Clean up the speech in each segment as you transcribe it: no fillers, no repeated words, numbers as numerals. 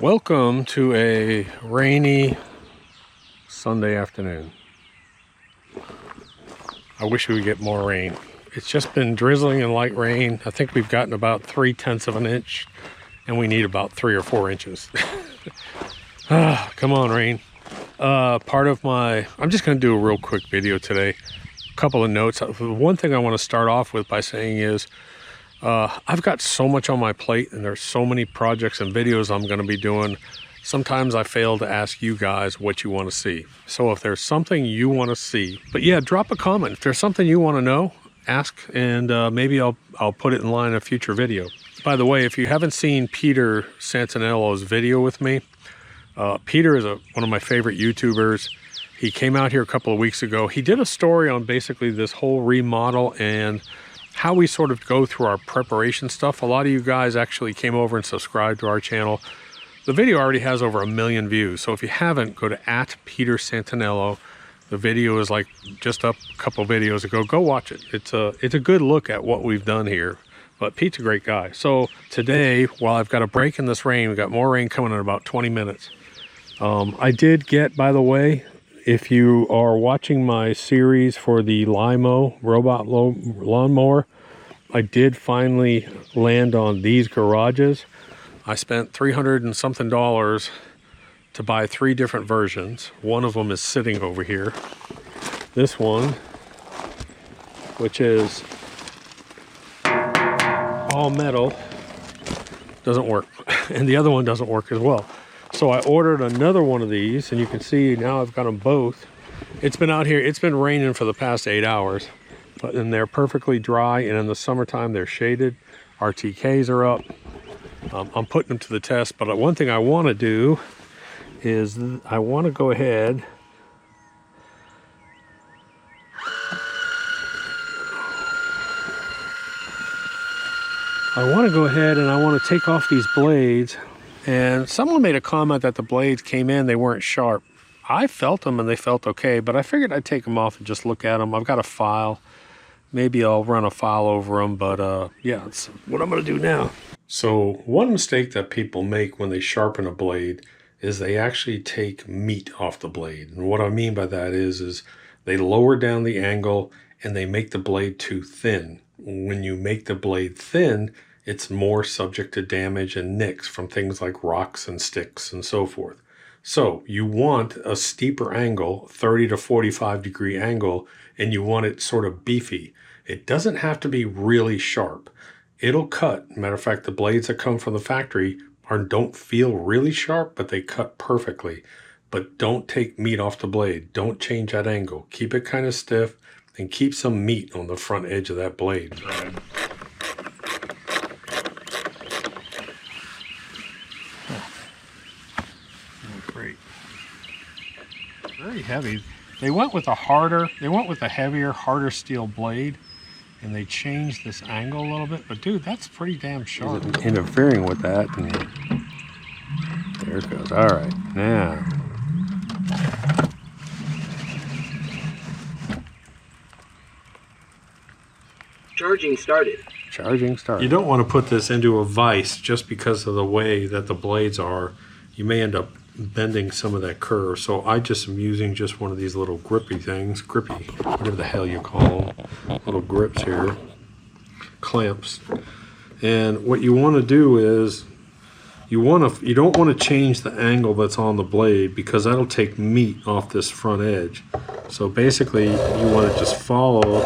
Welcome to a rainy Sunday afternoon. I wish we would get more rain. It's just been drizzling and light rain. I think we've gotten about 3/10 of an inch, and we need about 3 or 4 inches. Come on, rain. I'm just going to do a real quick video today. A couple of notes. One thing I want to start off with by saying is, I've got so much on my plate and there's so many projects and videos I'm going to be doing. Sometimes I fail to ask you guys what you want to see. So if there's something you want to see, but yeah, drop a comment. If there's something you want to know, ask, and maybe I'll put it in line in a future video. By the way, if you haven't seen Peter Santenello's video with me, Peter is one of my favorite YouTubers. He came out here a couple of weeks ago. He did a story on basically this whole remodel and how we sort of go through our preparation stuff. A lot of you guys actually came over and subscribed to our channel. The video already has over 1 million views. So if you haven't, go to @Peter Santenello. The video is like just up a couple videos ago. Go watch it. It's a good look at what we've done here. But Pete's a great guy. So today, while I've got a break in this rain, we've got more rain coming in about 20 minutes. I did get, by the way, if you are watching my series for the Lymow robot lawnmower, I did finally land on these garages. I spent $300 and something to buy 3 different versions. One of them is sitting over here. This one, which is all metal, doesn't work. And the other one doesn't work as well. So I ordered another one of these, and you can see now I've got them both. It's been out here, it's been raining for the past 8 hours, but then they're perfectly dry, and in the summertime they're shaded. RTKs are up. I'm putting them to the test, but one thing I want to do is I want to go ahead and I want to take off these blades. And someone made a comment that the blades came in, they weren't sharp. I felt them and they felt okay, but I figured I'd take them off and just look at them. I've got a file. Maybe I'll run a file over them, but yeah, that's what I'm gonna do now. So one mistake that people make when they sharpen a blade is they actually take meat off the blade. And what I mean by that is they lower down the angle and they make the blade too thin. When you make the blade thin, it's more subject to damage and nicks from things like rocks and sticks and so forth. So you want a steeper angle, 30 to 45 degree angle, and you want it sort of beefy. It doesn't have to be really sharp. It'll cut. Matter of fact, the blades that come from the factory don't feel really sharp, but they cut perfectly. But don't take meat off the blade. Don't change that angle. Keep it kind of stiff and keep some meat on the front edge of that blade. Great. Very heavy. They went with a heavier, harder steel blade, and they changed this angle a little bit. But dude, that's pretty damn sharp. Interfering with that, and there it goes. All right, now. Charging started. Charging started. You don't want to put this into a vise just because of the way that the blades are. You may end up bending some of that curve. So I just am using just one of these little grippy things, whatever the hell you call them, little grips here, clamps. And what you want to do is you don't want to change the angle that's on the blade because that'll take meat off this front edge. So basically you want to just follow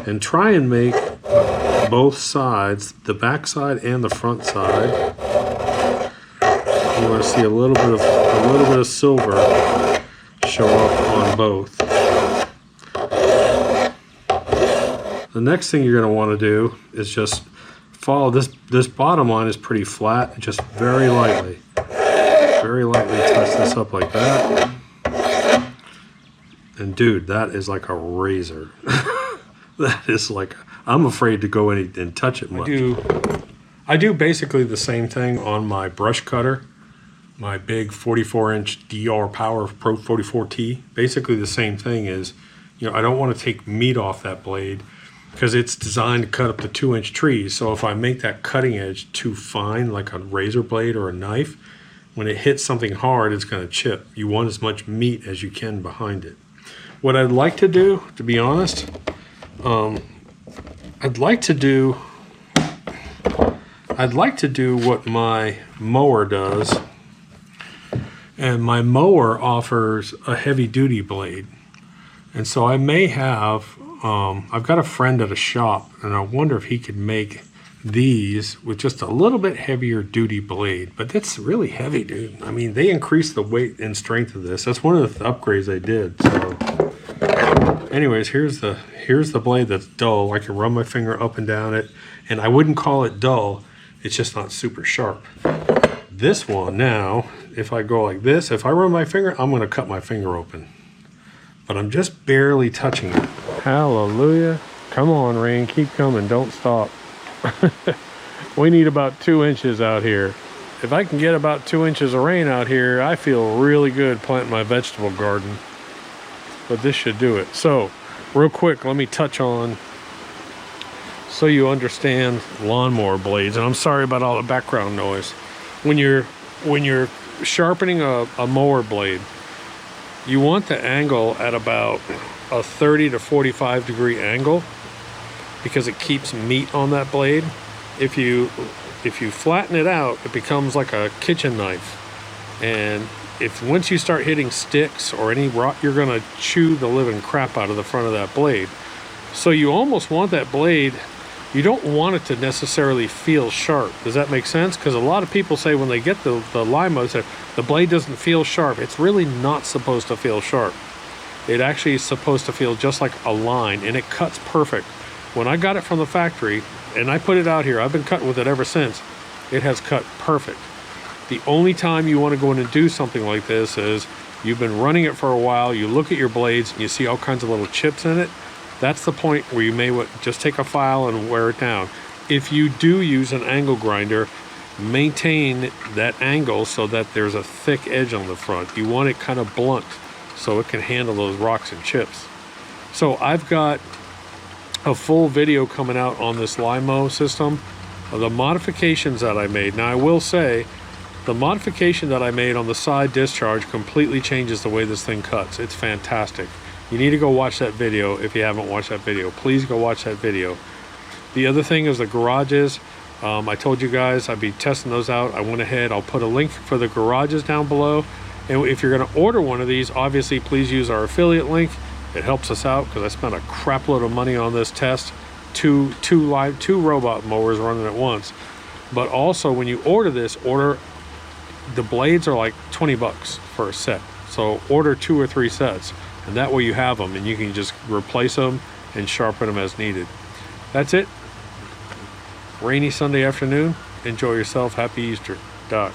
and try and make both sides, the back side and the front side. You want to see a little bit of silver show up on both. The next thing you're going to want to do is just follow this bottom line is pretty flat. Just very lightly touch this up like that. And dude, that is like a razor. That is like, I'm afraid to go in and touch it much. I do basically the same thing on my brush cutter. My big 44-inch DR Power Pro 44T. Basically the same thing is, I don't want to take meat off that blade because it's designed to cut up to 2-inch trees. So if I make that cutting edge too fine, like a razor blade or a knife, when it hits something hard, it's going to chip. You want as much meat as you can behind it. What I'd like to do, to be honest, I'd like to do what my mower does. And my mower offers a heavy duty blade. And so I may have, I've got a friend at a shop, and I wonder if he could make these with just a little bit heavier duty blade. But that's really heavy, dude. I mean, they increased the weight and strength of this. That's one of the upgrades they did. So anyways, here's the blade that's dull. I can run my finger up and down it, and I wouldn't call it dull. It's just not super sharp. This one now, if I go like this, if I run my finger, I'm going to cut my finger open. But I'm just barely touching it. Hallelujah. Come on, rain. Keep coming. Don't stop. We need about 2 inches out here. If I can get about 2 inches of rain out here, I feel really good planting my vegetable garden. But this should do it. So, real quick, let me touch on, so you understand lawnmower blades. And I'm sorry about all the background noise. When you're sharpening a mower blade, you want the angle at about a 30 to 45 degree angle, because it keeps meat on that blade. If you flatten it out, it becomes like a kitchen knife. And once you start hitting sticks or any rock, you're gonna chew the living crap out of the front of that blade. So you almost want that blade, you don't want it to necessarily feel sharp. Does that make sense? Because a lot of people say when they get the Lymow, say the blade doesn't feel sharp. It's really not supposed to feel sharp. It actually is supposed to feel just like a line, and it cuts perfect. When I got it from the factory and I put it out here, I've been cutting with it ever since. It has cut perfect. The only time you want to go in and do something like this is you've been running it for a while, you look at your blades and you see all kinds of little chips in it. That's the point where you may just take a file and wear it down. If you do use an angle grinder, maintain that angle so that there's a thick edge on the front. You want it kind of blunt so it can handle those rocks and chips. So I've got a full video coming out on this Lymow system of the modifications that I made. Now I will say, the modification that I made on the side discharge completely changes the way this thing cuts. It's fantastic. You need to go watch that video if you haven't watched that video. Please go watch that video. The other thing is the garages. I told you guys I'd be testing those out. I went ahead, I'll put a link for the garages down below. And if you're gonna order one of these, obviously please use our affiliate link. It helps us out because I spent a crap load of money on this test. Two robot mowers running at once. But also when you order this, the blades are like 20 bucks for a set. So order 2 or 3 sets. And that way you have them and you can just replace them and sharpen them as needed. That's it. Rainy Sunday afternoon. Enjoy yourself. Happy Easter. Doc.